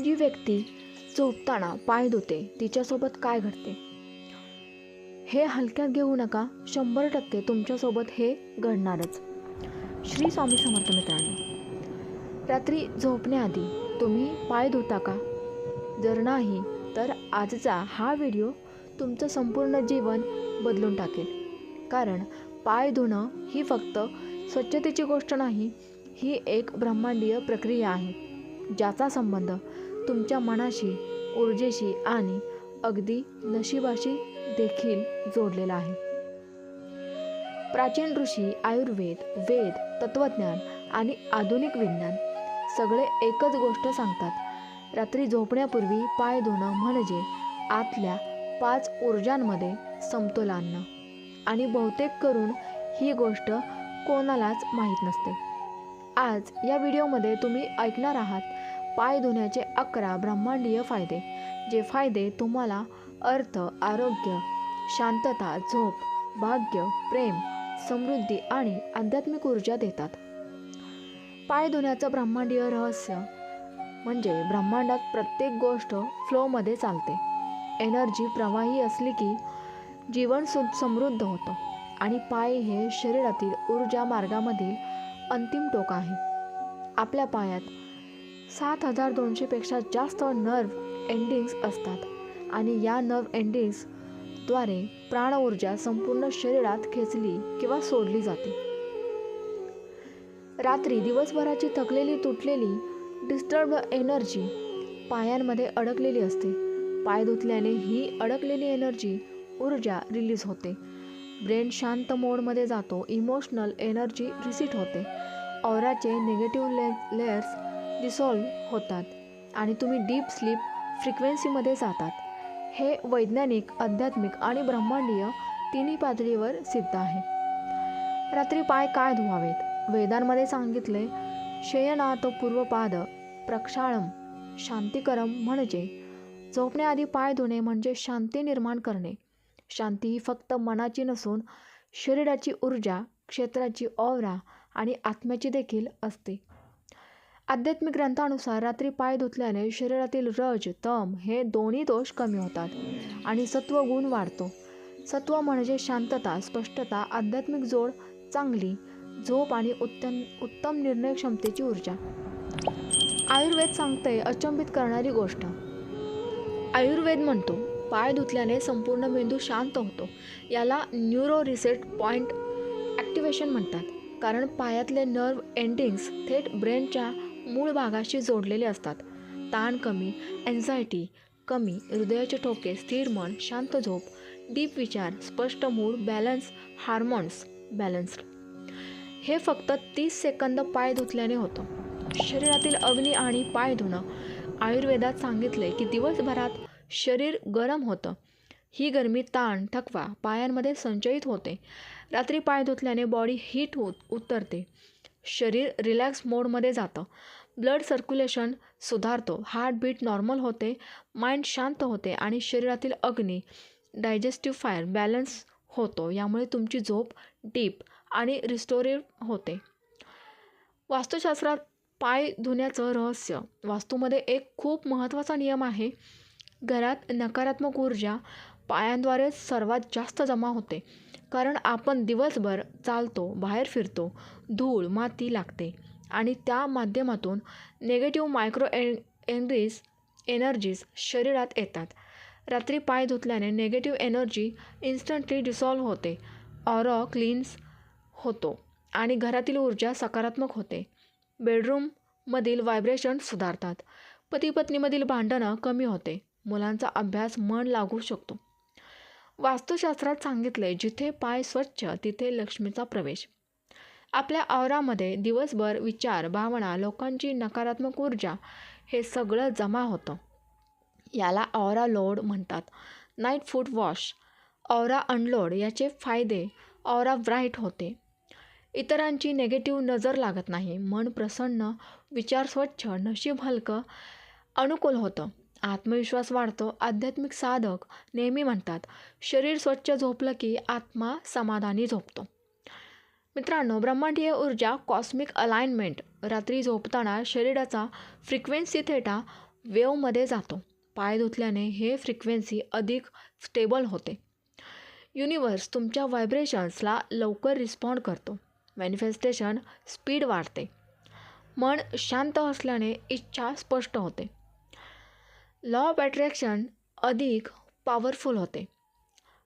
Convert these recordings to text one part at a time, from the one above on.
जी व्यक्ती झोपताना पाय धुते तिच्यासोबत काय घडते हे हलक्यात घेऊ नका. 100% तुमच्यासोबत हे घडणारच. श्री स्वामी समर्थ. मित्रांनो, रात्री झोपण्याआधी तुम्ही पाय धुता का? जर नाही तर आजचा हा व्हिडिओ तुमचं संपूर्ण जीवन बदलून टाकेल. कारण पाय धुणं ही फक्त स्वच्छतेची गोष्ट नाही, ही एक ब्रह्मांडीय प्रक्रिया आहे ज्याचा संबंध तुमच्या मनाशी, ऊर्जेशी आणि अगदी नशिबाशी देखील जोडलेला आहे. प्राचीन ऋषी, आयुर्वेद, वेद, तत्त्वज्ञान आणि आधुनिक विज्ञान सगळे एकच गोष्ट सांगतात. रात्री झोपण्यापूर्वी पाय धुणं म्हणजे आतल्या 5 ऊर्जांमध्ये समतोल आणणं. आणि बहुतेक करून ही गोष्ट कोणालाच माहीत नसते. आज या व्हिडिओमध्ये तुम्ही ऐकणार आहात पाय धुण्याचे 11 ब्रह्मांडीय फायदे, जे फायदे तुम्हाला अर्थ, आरोग्य, शांतता, झोप, भाग्य, प्रेम, समृद्धी आणि आध्यात्मिक ऊर्जा देतात. पाय धुण्याचं ब्रह्मांडीय रहस्य म्हणजे ब्रह्मांडात प्रत्येक गोष्ट फ्लोमध्ये चालते. एनर्जी प्रवाही असली की जीवन समृद्ध होतं. आणि पाय हे शरीरातील ऊर्जा मार्गामधील अंतिम टोक आहे. आपल्या पायात 7200 पेक्षा जास्त नर्व्ह एंडिंग्स असतात आणि या नर्व्ह एंडिंग्सद्वारे प्राण ऊर्जा संपूर्ण शरीरात खेचली किंवा सोडली जाते. रात्री दिवसभराची थकलेली, तुटलेली, डिस्टर्ब्ड एनर्जी पायांमध्ये अडकलेली असते. पाय धुतल्याने ही अडकलेली एनर्जी, ऊर्जा रिलीज होते. ब्रेन शांत मोडमध्ये जातो. इमोशनल एनर्जी रिसीट होते. ऑराचे निगेटिव्ह लेयर्स डिसॉल्व्ह होतात आणि तुम्ही डीप स्लीप फ्रिक्वेन्सीमध्ये जातात. हे वैज्ञानिक, आध्यात्मिक आणि ब्रह्मांडीय तिन्ही पातळीवर सिद्ध आहे. रात्री पाय काय धुवावेत? वेदांमध्ये सांगितले, शयनात पूर्वपाद प्रक्षाळम शांतिकरम, म्हणजे झोपण्याआधी पाय धुणे म्हणजे शांती निर्माण करणे. शांती ही फक्त मनाची नसून शरीराची ऊर्जा, क्षेत्राची ऑरा आणि आत्म्याची देखील असते. आध्यात्मिक ग्रंथानुसार रात्री पाय धुतल्याने शरीरातील रज, तम हे दोन्ही दोष कमी होतात आणि सत्व गुण वाढतो. सत्व म्हणजे शांतता, स्पष्टता, आध्यात्मिक जोड, चांगली झोप आणि उत्तम निर्णय क्षमतेची ऊर्जा. आयुर्वेद सांगते अचंबित करणारी गोष्ट. आयुर्वेद म्हणतो पाय धुतल्याने संपूर्ण मेंदू शांत होतो. याला न्यूरो रिसेट पॉइंट ॲक्टिव्हेशन म्हणतात. कारण पायातले नर्व्ह एंडिंग्स थेट ब्रेनच्या मूळ भागाशी जोडलेले असतात. ताण कमी, एन्झायटी कमी, हृदयाचे ठोके, स्थिर मन, शांत झोप, डीप विचार, स्पष्ट मूड, बॅलन्स, हार्मोन्स बॅलन्स्ड. हे फक्त 30 सेकंद पाय धुतल्याने होतं. शरीरातील अग्नी आणि पाय धुणं. आयुर्वेदात सांगितले की दिवसभरात शरीर गरम होतं. ही गरमी, ताण, थकवा पायांमध्ये संचयित होते. रात्री पाय धुतल्याने बॉडी हीट उतरते. शरीर रिलॅक्स मोडमध्ये जातं. ब्लड सर्क्युलेशन सुधारतो. हार्टबीट नॉर्मल होते. माइंड शांत होते आणि शरीरातील अग्नी, डायजेस्टिव्ह फायर बॅलन्स होतो. यामुळे तुमची झोप डीप आणि रिस्टोरेटिव्ह होते. वास्तुशास्त्रात पाय धुण्याचं रहस्य. वास्तूमध्ये एक खूप महत्त्वाचा नियम आहे. घरात नकारात्मक ऊर्जा पायांद्वारे सर्वात जास्त जमा होते. कारण आपण दिवसभर चालतो, बाहेर फिरतो, धूळ, माती लागते आणि त्या माध्यमातून निगेटिव्ह मायक्रो एनर्जीज शरीरात येतात. रात्री पाय धुतल्याने निगेटिव्ह एनर्जी इन्स्टंटली डिसॉल्व्ह होते. ऑरा क्लीन्स होतो आणि घरातील ऊर्जा सकारात्मक होते. बेडरूममधील व्हायब्रेशन सुधारतात. पती-पत्नीमधील भांडणं कमी होते. मुलांचा अभ्यास मन लागू शकतो. वास्तुशास्त्रात सांगितले, जिथे पाय स्वच्छ तिथे लक्ष्मीचा प्रवेश. आपल्या ऑरामध्ये दिवसभर विचार, भावना, लोकांची नकारात्मक ऊर्जा हे सगळं जमा होतं. याला ऑरा लोड म्हणतात. नाईट फूट वॉश. Aura unload. याचे फायदे. ऑरा ब्राईट होते. इतरांची नेगेटिव्ह नजर लागत नाही. मन प्रसन्न, विचार स्वच्छ, नशीब हलकं, अनुकूल होतं. आत्मविश्वास वाढतो. आध्यात्मिक साधक नेहमी म्हणतात, शरीर स्वच्छ झोपलं की आत्मा समाधानी झोपतो. मित्रांनो, ब्रह्मांडीय ऊर्जा, कॉस्मिक अलाइनमेंट. रात्री झोपताना शरीराचा फ्रिक्वेन्सी थेटा वेवमध्ये जातो. पाय धुतल्याने हे फ्रिक्वेन्सी अधिक स्टेबल होते. युनिवर्स तुमच्या व्हायब्रेशन्सला लवकर रिस्पॉन्ड करतो. मॅनिफेस्टेशन स्पीड वाढते. मन शांत असल्याने इच्छा स्पष्ट होते. लॉ ऑफ अट्रॅक्शन अधिक पॉवरफुल होते.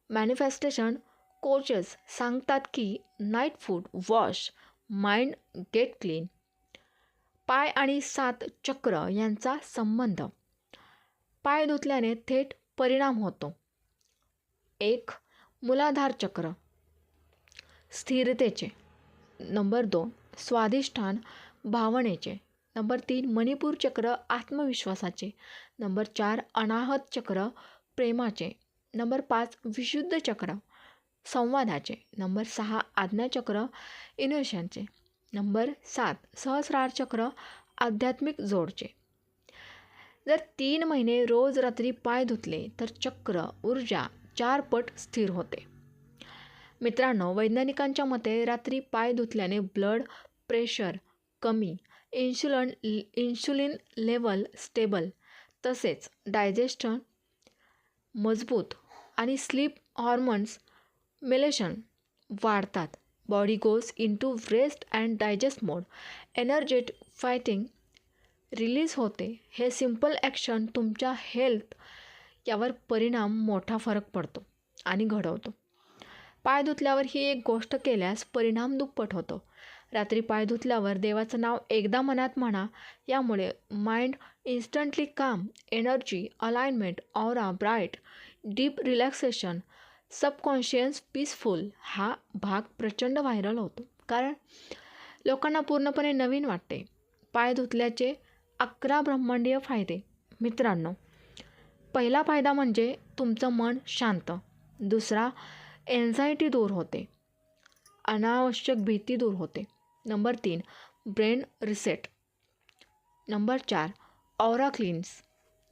मॅनिफेस्टेशन कोचेस सांगतात की night food wash mind gate clean. पाय आणि 7 चक्र यांचा संबंध. पाय धुतल्याने थेट परिणाम होतो. 1. मूलाधार चक्र स्थिरतेचे. नंबर 2 स्वाधिष्ठान भावनेचे. नंबर 3 मणिपूर चक्र आत्मविश्वासाचे. नंबर 4 अनाहत चक्र प्रेमाचे. नंबर 5 विशुद्ध चक्र संवादाचे. नंबर 6 आज्ञाचक्र इनोशनचे. नंबर 7 सहस्रार चक्र आध्यात्मिक जोडचे. जर 3 महिने रोज रात्री पाय धुतले तर चक्र ऊर्जा 4 पट स्थिर होते. मित्रांनो, वैज्ञानिकांच्या मते रात्री पाय धुतल्याने ब्लड प्रेशर कमी, इन्शुलिन लेवल स्टेबल, तसेच डायजेशन मजबूत आणि स्लीप हॉर्मोन्स मेलेशन वाढतात. Body goes into rest and digest mode. एनर्जेट फायटिंग रिलीज होते. हे सिंपल ॲक्शन तुमच्या हेल्थ यावर परिणाम मोठा फरक पडतो आणि घडवतो. पाय धुतल्यावर ही एक गोष्ट केल्यास परिणाम दुप्पट होतो. रात्री पाय धुतल्यावर देवाचं नाव एकदा मनात म्हणा. यामुळे माइंड इन्स्टंटली काम, energy, alignment, aura bright, deep relaxation, subconscious peaceful हा भाग प्रचंड व्हायरल होतो. कारण लोकांना पूर्णपणे नवीन वाटते. पाय धुतल्याचे 11 ब्रह्मांडीय फायदे. मित्रांनो, पहिला फायदा म्हणजे तुमचं मन शांत. दुसरा, एन्झायटी दूर होते. अनावश्यक भीती दूर होते. Number 3 brain reset. Number 4 aura cleans.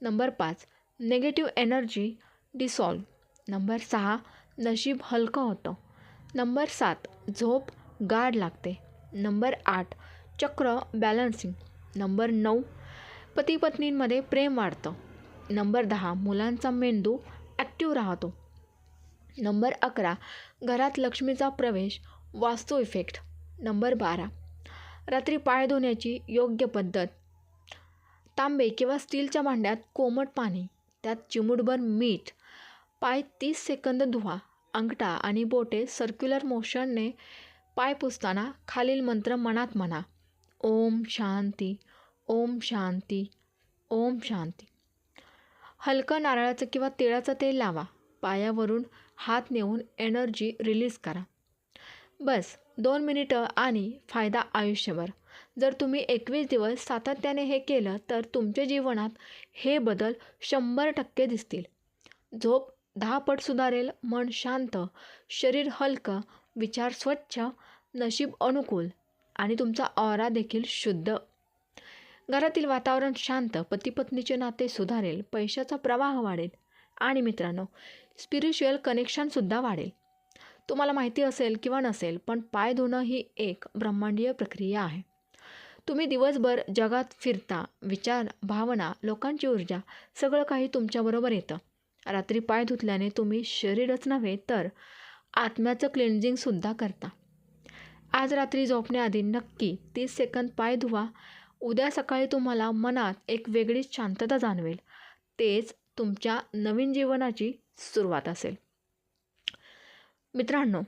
Number 5 negative energy dissolve. Number 6 नशीब हलकं होतं. नंबर 7 झोप गाढ लागते. नंबर 8 चक्र बॅलन्सिंग. नंबर 9 पती पत्नींमध्ये प्रेम वाढतं. नंबर 10 मुलांचा मेंदू ॲक्टिव्ह राहतो. नंबर 11 घरात लक्ष्मीचा प्रवेश, वास्तू इफेक्ट. नंबर 12 रात्री पाय धुण्याची योग्य पद्धत. तांबे किंवा स्टीलच्या भांड्यात कोमट पाणी, त्यात चिमूटभर मीठ. पाय 30 सेकंद धुवा. अंगठा आणि बोटे सर्क्युलर मोशनने पाय पुसताना खालील मंत्र मनात म्हणा. ओम शांती, ओम शांती, ओम शांती. हलकं नारळाचं किंवा तिळाचं तेल लावा. पायावरून हात नेऊन एनर्जी रिलीज करा. बस 2 मिनिटं आणि फायदा आयुष्यभर. जर तुम्ही 21 दिवस सातत्याने हे केलं तर तुमच्या जीवनात हे बदल 100% दिसतील. झोप 10 पट सुधारेल. मन शांत, शरीर हलकं, विचार स्वच्छ, नशीब अनुकूल आणि तुमचा ऑरा देखील शुद्ध. घरातील वातावरण शांत, पती पत्नीचे नाते सुधारेल, पैशाचा प्रवाह वाढेल आणि मित्रांनो स्पिरिच्युअल कनेक्शनसुद्धा वाढेल. तुम्हाला माहिती असेल किंवा नसेल, पण पाय धुणं ही एक ब्रह्मांडीय प्रक्रिया आहे. तुम्ही दिवसभर जगात फिरता, विचार, भावना, लोकांची ऊर्जा सगळं काही तुमच्याबरोबर येतं. रात्री पाय धुतल्याने तुम्ही शरीरच नव्हे तर आत्म्याचं क्लिन्झिंगसुद्धा करता. आज रात्री झोपण्याआधी नक्की 30 सेकंद पाय धुवा. उद्या सकाळी तुम्हाला मनात एक वेगळीच शांतता जाणवेल. तेच तुमच्या नवीन जीवनाची सुरुवात असेल. मित्रांनो,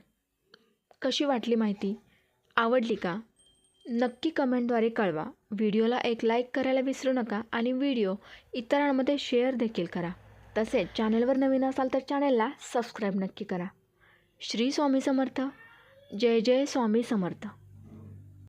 कशी वाटली माहिती? आवडली का? नक्की कमेंटद्वारे कळवा. व्हिडिओला एक लाईक करायला विसरू नका आणि व्हिडिओ इतरांमध्ये शेअर देखील करा. तसेच चॅनलवर नवीन असाल तर चॅनलला सबस्क्राईब नक्की करा. श्री स्वामी समर्थ. जय जय स्वामी समर्थ.